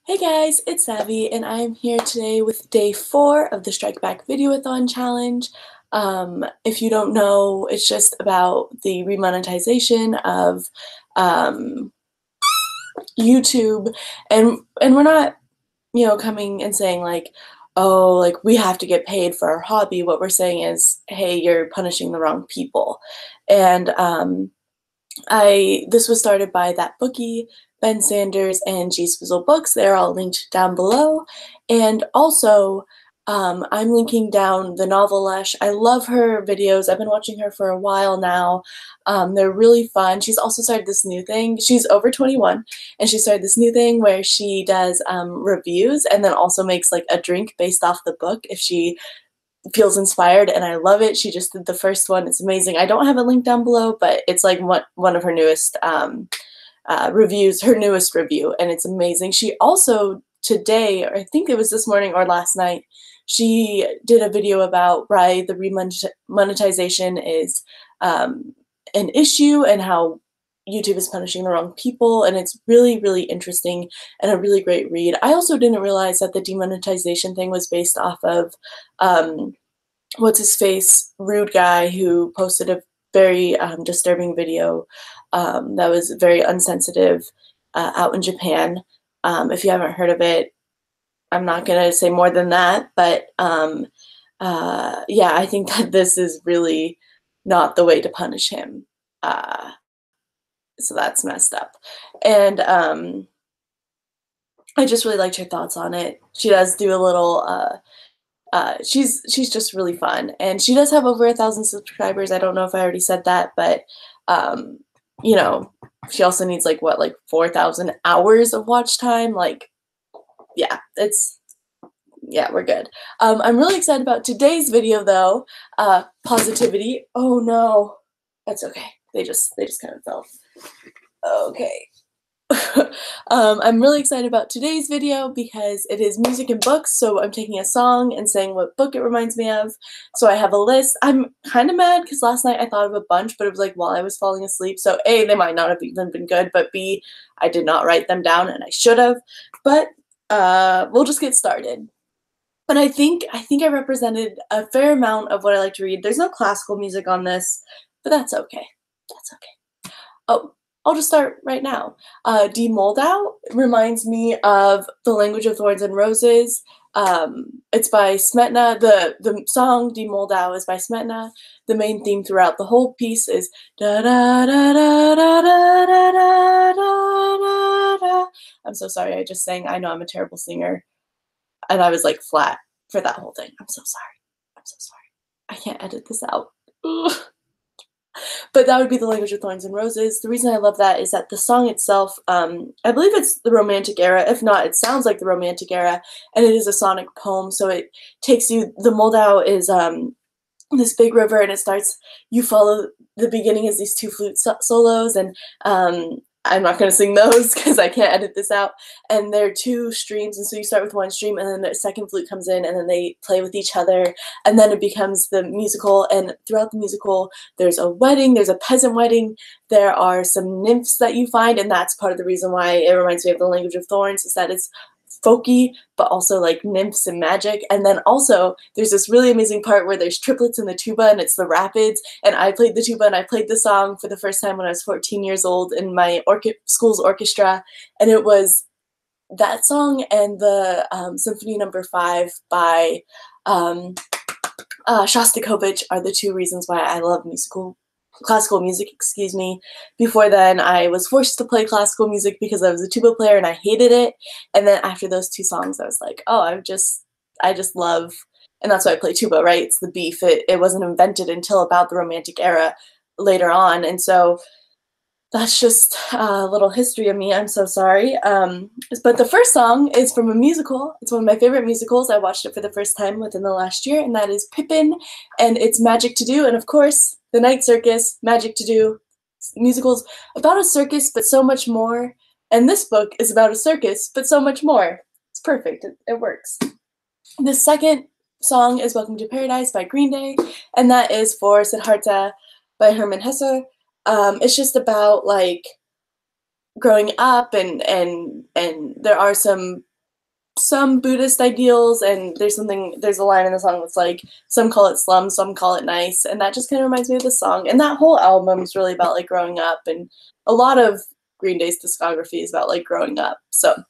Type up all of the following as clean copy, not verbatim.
Hey guys, it's Savvy, and I'm here today with day 4 of the Strikebackvideothon challenge. If you don't know, it's just about the remonetization of um, YouTube, and we're not, coming and saying like, oh, like we have to get paid for our hobby. What we're saying is, hey, you're punishing the wrong people, and this was started by That Bookie, Ben Sanders, and G Swizzle Books. They're all linked down below. And also, I'm linking down the novel Lesh. I love her videos. I've been watching her for a while now. They're really fun. She's also started this new thing. She's over 21, and she started this new thing where she does reviews and then also makes like a drink based off the book if she feels inspired, and I love it. She just did the first one. It's amazing. I don't have a link down below, but it's like one of her newest reviews, her newest review, and it's amazing. She also today, or I think it was this morning or last night, she did a video about why the remonetization is an issue and how YouTube is punishing the wrong people, and it's really, really interesting and a really great read. I also didn't realize that the demonetization thing was based off of what's his face, rude guy who posted a very disturbing video that was very unsensitive out in Japan. If you haven't heard of it, I'm not going to say more than that, but yeah, I think that this is really not the way to punish him. So that's messed up. And I just really liked her thoughts on it. She does do a little she's just really fun, and she does have over 1,000 subscribers. I don't know if I already said that, but you know, she also needs like 4,000 hours of watch time. Like, yeah, we're good. I'm really excited about today's video though. Positivity. Oh no, that's okay. They just kind of fell. Okay. I'm really excited about today's video because it is music and books, so I'm taking a song and saying what book it reminds me of. So I have a list. I'm kind of mad because last night I thought of a bunch, but it was like while I was falling asleep, so A, they might not have even been good, but B, I did not write them down and I should have. But we'll just get started. But I think I represented a fair amount of what I like to read. There's no classical music on this, but that's okay. That's okay. Oh, I'll just start right now. Die Moldau reminds me of The Language of Thorns and Roses. It's by Smetana. The song Die Moldau is by Smetana. The main theme throughout the whole piece is da da da da da da da da da da. I'm so sorry. I just sang. I know I'm a terrible singer, and I was like flat for that whole thing. I'm so sorry. I'm so sorry. I can't edit this out. Ugh. But that would be The Language of Thorns and Roses. The reason I love that is that the song itself, I believe it's the Romantic era. If not, it sounds like the Romantic era, and it is a sonic poem, so it takes you, the Moldau is this big river, and it starts, you follow, the beginning is these two flute solos, and I'm not going to sing those because I can't edit this out. And there are two streams, and so you start with one stream, and then the second flute comes in, and then they play with each other, and then it becomes the musical. And throughout the musical, there's a wedding, there's a peasant wedding, there are some nymphs that you find, and that's part of the reason why it reminds me of The Language of Thorns, is that it's folky, but also like nymphs and magic. And then also there's this really amazing part where there's triplets in the tuba, and it's the rapids, and I played the tuba, and I played the song for the first time when I was 14 years old in my school's orchestra, and it was that song and the Symphony Number 5 by Shostakovich are the two reasons why I love classical music, excuse me. Before then, I was forced to play classical music because I was a tuba player and I hated it. And then after those two songs, I was like, oh, I just love, and that's why I play tuba, right? It's the beef. It wasn't invented until about the Romantic era later on. And so that's just a little history of me. I'm so sorry. But the first song is from a musical. It's one of my favorite musicals. I watched it for the first time within the last year, and that is Pippin, and it's Magic to Do. And of course, The Night Circus, Magic to Do. Musicals about a circus, but so much more. And this book is about a circus, but so much more. It's perfect. It works. The second song is Welcome to Paradise by Green Day, and that is for Siddhartha by Hermann Hesse. It's just about like growing up, and there are some some Buddhist ideals, and there's a line in the song that's like, some call it slum, some call it nice, and that just kind of reminds me of the song. And that whole album is really about like growing up, and a lot of Green Day's discography is about like growing up, so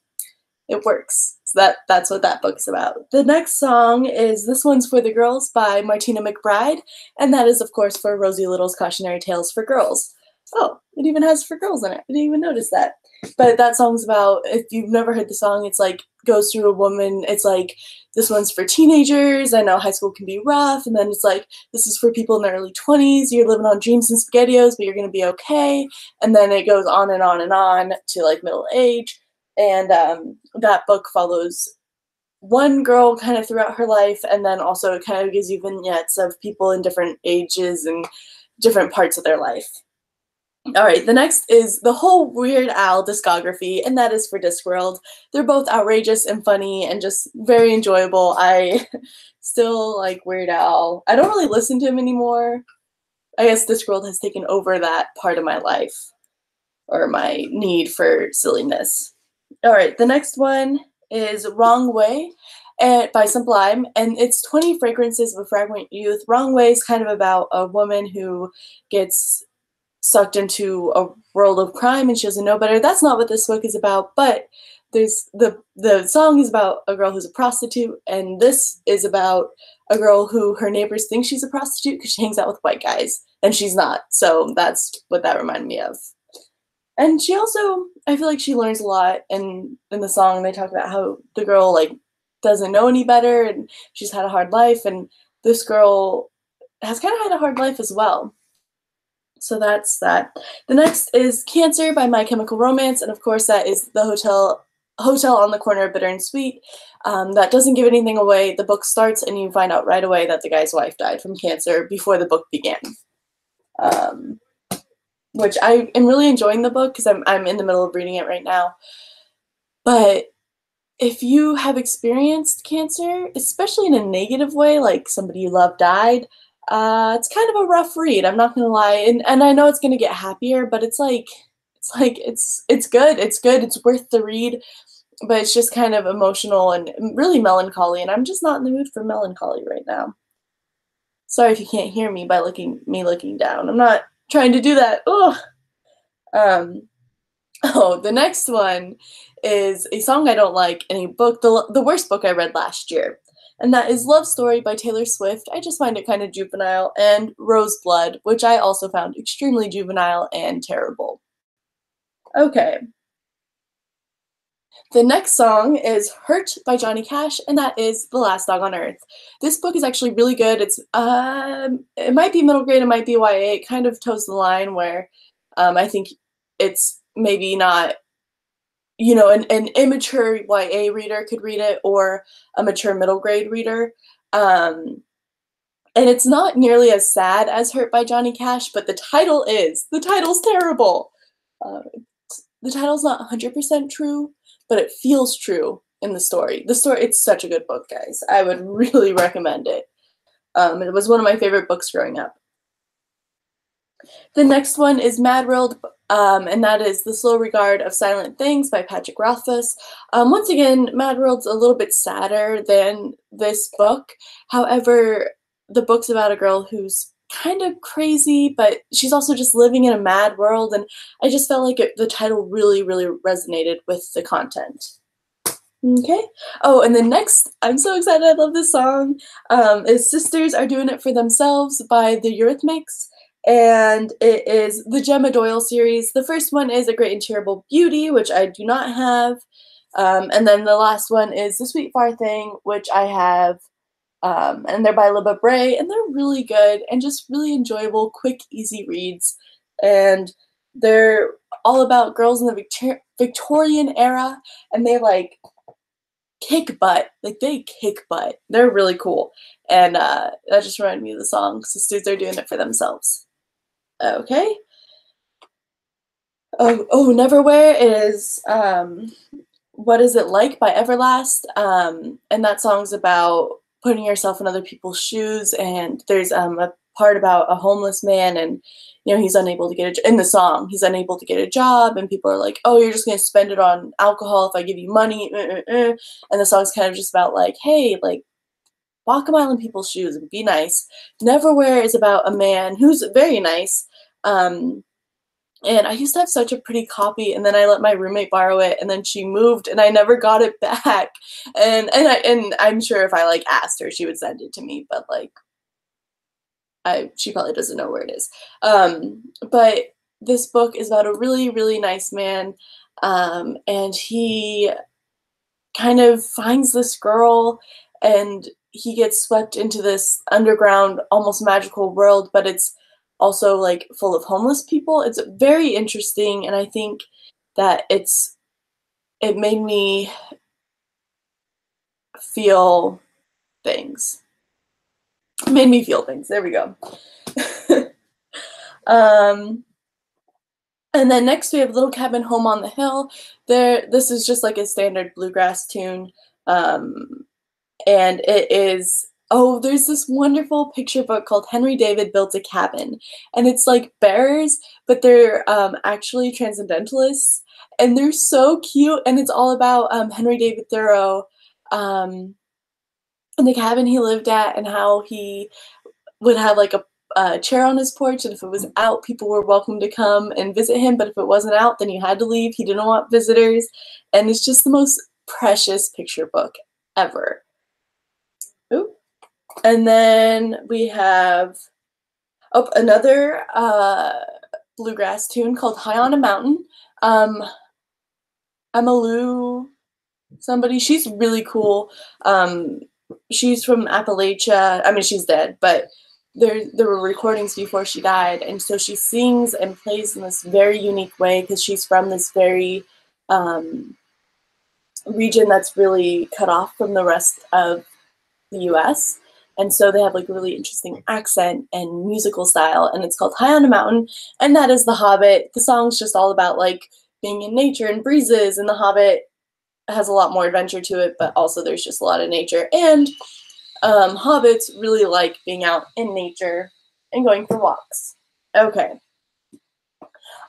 it works. So that's what that book's about. The next song is This One's for the Girls by Martina McBride, and that is, of course, for Rosie Little's Cautionary Tales for Girls. Oh, it even has for girls in it. I didn't even notice that. But that song's about, if you've never heard the song, it's like, goes through a woman, it's like, this one's for teenagers, I know high school can be rough, and then it's like, this is for people in their early 20s, you're living on dreams and SpaghettiOs, but you're going to be okay, and then it goes on and on and on to, like, middle age, and that book follows one girl kind of throughout her life, and then also it kind of gives you vignettes of people in different ages and different parts of their life. All right, the next is the whole Weird Al discography, and that is for Discworld. They're both outrageous and funny and just very enjoyable. I still like Weird Al. I don't really listen to him anymore. I guess Discworld has taken over that part of my life, or my need for silliness. All right, the next one is Wrong Way by Sublime, and it's 20 Fragrances of a Fragrant Youth. Wrong Way is kind of about a woman who gets sucked into a world of crime and she doesn't know better. That's not what this book is about, but there's the song is about a girl who's a prostitute, and this is about a girl who her neighbors think she's a prostitute because she hangs out with white guys, and she's not. So that's what that reminded me of. And she also, I feel like she learns a lot, and in the song they talk about how the girl like doesn't know any better and she's had a hard life, and this girl has kind of had a hard life as well. So that's that. The next is Cancer by My Chemical Romance, and of course that is the Hotel on the Corner of Bitter and Sweet. That doesn't give anything away. The book starts and you find out right away that the guy's wife died from cancer before the book began. Which I am really enjoying the book because I'm in the middle of reading it right now. But if you have experienced cancer, especially in a negative way, like somebody you love died, it's kind of a rough read. I'm not gonna lie, and I know it's gonna get happier, but it's good. It's good. It's worth the read, but it's just kind of emotional and really melancholy, and I'm just not in the mood for melancholy right now. Sorry if you can't hear me by looking down. I'm not trying to do that. Ugh. Oh, the next one is a song I don't like and a book, the worst book I read last year. And that is Love Story by Taylor Swift. I just find it kind of juvenile, and Roseblood, which I also found extremely juvenile and terrible. Okay. The next song is Hurt by Johnny Cash, and that is The Last Dog on Earth. This book is actually really good. It's it might be middle grade, it might be YA. It kind of toes the line where I think it's maybe not, you know, an immature YA reader could read it, or a mature middle grade reader. And it's not nearly as sad as Hurt by Johnny Cash, but the title's terrible. The title's not 100% true, but it feels true in the story. It's such a good book, guys. I would really recommend it. It was one of my favorite books growing up. The next one is Mad World, and that is The Slow Regard of Silent Things by Patrick Rothfuss. Once again, Mad World's a little bit sadder than this book. However, the book's about a girl who's kind of crazy, but she's also just living in a mad world, and I just felt like the title really, really resonated with the content. Okay. Oh, and the next, I'm so excited, I love this song, is Sisters Are Doing It For Themselves by the Eurythmics. And it is the Gemma Doyle series. The first one is A Great and Terrible Beauty, which I do not have. And then the last one is The Sweet Far Thing, which I have. And they're by Libba Bray, and they're really good and just really enjoyable, quick, easy reads. And they're all about girls in the Victorian era, and they like kick butt. Like they kick butt. They're really cool. And that just reminded me of the song Sisters Are Doing It For Themselves. Okay. Oh, Neverwhere is What Is It Like by Everlast. And that song's about putting yourself in other people's shoes, and there's a part about a homeless man, and you know, he's unable to get in the song, he's unable to get a job, and people are like, oh, you're just gonna spend it on alcohol if I give you money, and the song's kind of just about like, hey, like, walk a mile in people's shoes and be nice. Neverwhere is about a man who's very nice. And I used to have such a pretty copy, and then I let my roommate borrow it, and then she moved, and I never got it back. And I'm sure if I like asked her, she would send it to me, but like she probably doesn't know where it is. But this book is about a really, really nice man, and he kind of finds this girl, and he gets swept into this underground, almost magical world, but it's also like full of homeless people. It's very interesting, and I think that it made me feel things. It made me feel things. There we go. And then next we have Little Cabin Home on the Hill. This is just like a standard bluegrass tune. And it is, oh, there's this wonderful picture book called Henry David Built a Cabin. And it's like bears, but they're actually transcendentalists. And they're so cute. And it's all about Henry David Thoreau and the cabin he lived at, and how he would have like a chair on his porch, and if it was out, people were welcome to come and visit him, but if it wasn't out, then you had to leave. He didn't want visitors, and it's just the most precious picture book ever. Ooh. And then we have another bluegrass tune called High on a Mountain. Emmylou somebody, she's really cool. She's from Appalachia. I mean, she's dead, but there were recordings before she died, and so she sings and plays in this very unique way because she's from this very region that's really cut off from the rest of the US. And so they have like a really interesting accent and musical style, and it's called High on a Mountain, and that is The Hobbit. The song's just all about like being in nature and breezes, and The Hobbit has a lot more adventure to it, but also there's just a lot of nature, and hobbits really like being out in nature and going for walks. Okay.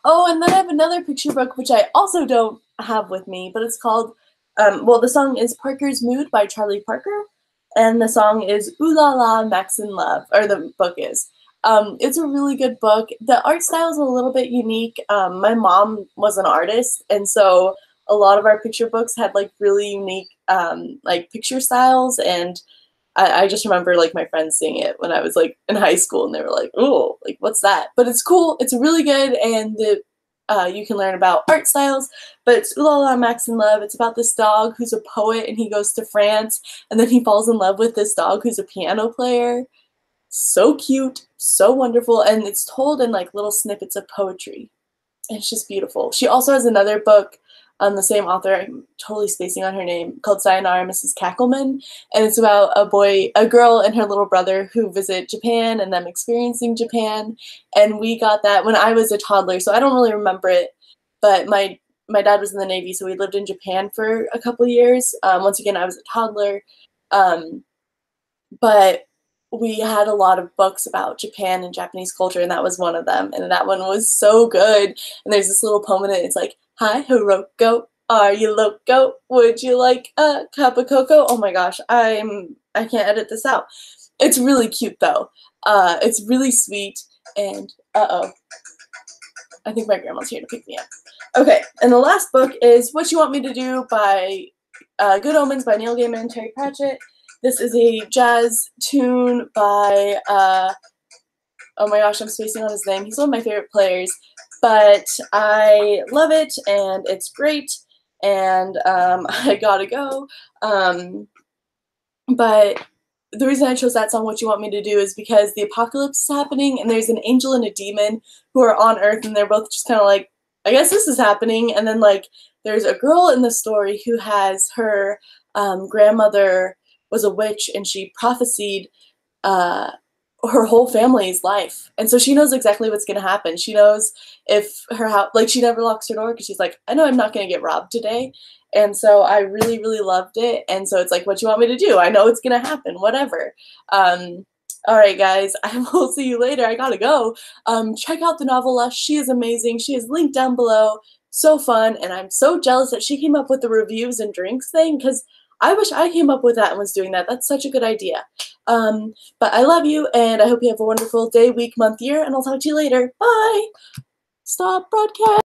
Oh, and then I have another picture book, which I also don't have with me, but it's called, well, the song is Parker's Mood by Charlie Parker, and the song is Ooh La La, Max in Love, or the book is. It's a really good book. The art style is a little bit unique. My mom was an artist, and so a lot of our picture books had like really unique like picture styles, and I just remember like my friends seeing it when I was like in high school, and they were like, "Oh, like what's that?" But it's cool. It's really good, and you can learn about art styles. But it's Ooh La La, Max in Love. It's about this dog who's a poet, and he goes to France, and then he falls in love with this dog who's a piano player. So cute, so wonderful, and it's told in like little snippets of poetry. And it's just beautiful. She also has another book. The same author, I'm totally spacing on her name, called Sayonara Mrs. Kakelman, and it's about a girl and her little brother who visit Japan and them experiencing Japan, and we got that when I was a toddler, so I don't really remember it, but my dad was in the Navy, so we lived in Japan for a couple years. Once again, I was a toddler, but we had a lot of books about Japan and Japanese culture, and that was one of them, and that one was so good, and there's this little poem in it, it's like, "Hi, Hiroko, are you loco? Would you like a cup of cocoa?" Oh my gosh, I can't edit this out. It's really cute though. It's really sweet, and I think my grandma's here to pick me up. Okay, and the last book is What You Want Me to Do by Good Omens by Neil Gaiman and Terry Pratchett. This is a jazz tune by, oh my gosh, I'm spacing on his name. He's one of my favorite players. But I love it, and it's great, and I gotta go. But the reason I chose that song, What You Want Me to Do, is because the apocalypse is happening, and there's an angel and a demon who are on Earth, and they're both just kind of like, I guess this is happening. And then, like, there's a girl in the story who has her grandmother was a witch, and she prophesied her whole family's life, and so she knows exactly what's going to happen. She knows if her house, like, she never locks her door because she's like, I know I'm not going to get robbed today. And so I really, really loved it, and so it's like, what you want me to do? I know it's going to happen, whatever. All right, guys, I will see you later. I gotta go. Check out the novella. She is amazing. She is linked down below. So fun, and I'm so jealous that she came up with the reviews and drinks thing because I wish I came up with that and was doing that. That's such a good idea. But I love you, and I hope you have a wonderful day, week, month, year, and I'll talk to you later. Bye. Stop broadcast.